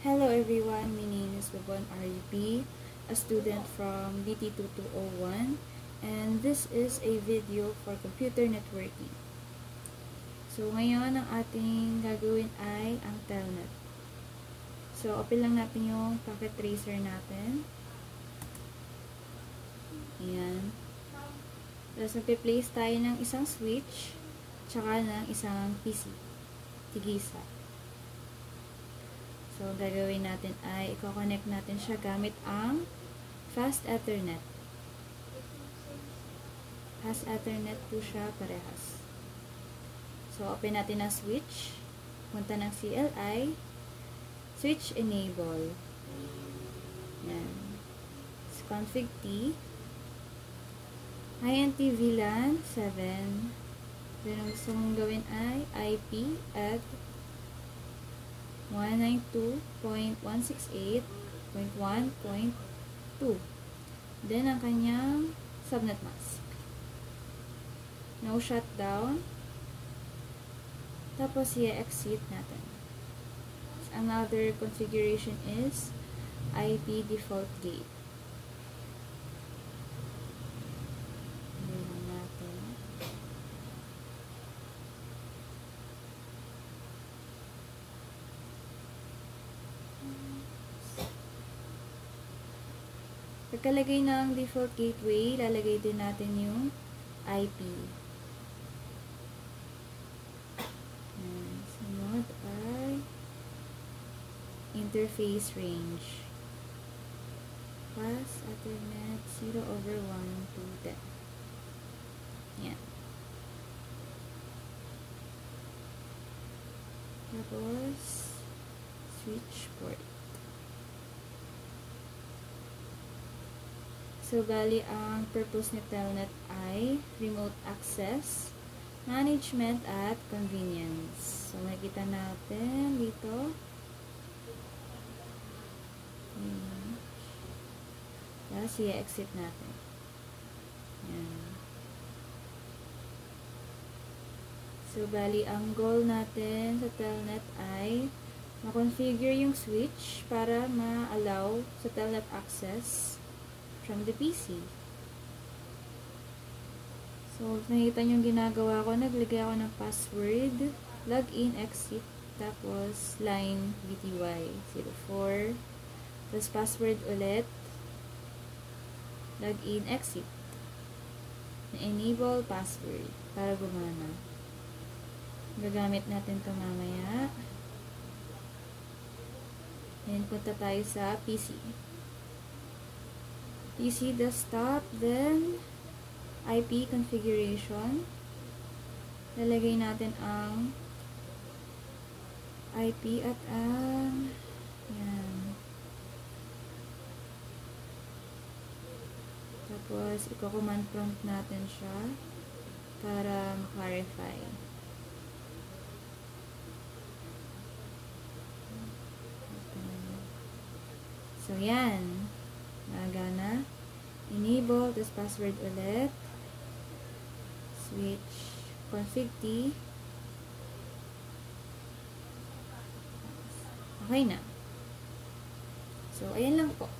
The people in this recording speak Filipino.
Hello everyone, my name is Babon RUP, a student from BT2201, and this is a video for computer networking. So ngayon ang ating gagawin ay ang telnet. So open lang natin yung packet tracer natin. Ayan. Tapos magpe-place tayo ng isang switch, tsaka ng isang PC. Tigisa. So, gagawin natin ay i-connect natin siya gamit ang Fast Ethernet. Fast Ethernet po siya parehas. So, open natin ang switch. Punta ng CLI. Switch enable. Yan. So, config T. INT VLAN 7. Then, ang gusto mong gawin ay IP at 192.168.1.2. Then, ang kanyang subnet mask. No shutdown. Tapos, i-exit natin. Another configuration is IP default gate. Ayan natin. Pagkalagay ng default gateway, lalagay din natin yung IP. Sunod ay interface range. Pass Ethernet 0/1 to 10. Yan. Tapos, switch port. So, bali, ang purpose ni telnet ay remote access, management, at convenience. So, makikita natin dito. Tapos, i-exit natin. Yan. So, bali, ang goal natin sa telnet ay ma-configure yung switch para ma-allow sa telnet access from the PC. So, nakita nyo yung ginagawa ko. Naglagay ako ng password, login, exit, tapos line VTY04, tapos password ulit, login, exit, na-enable password para gumana. Gagamit natin ito mamaya. And punta tayo sa PC. PC desktop, then IP configuration. Lalagay natin ang IP at ang yan. Tapos, i-command prompt natin siya para ma-clarify. So, yan. Nagana. Enable, tapos password ulit. Switch. Config T. Okay na. So, ayan lang po.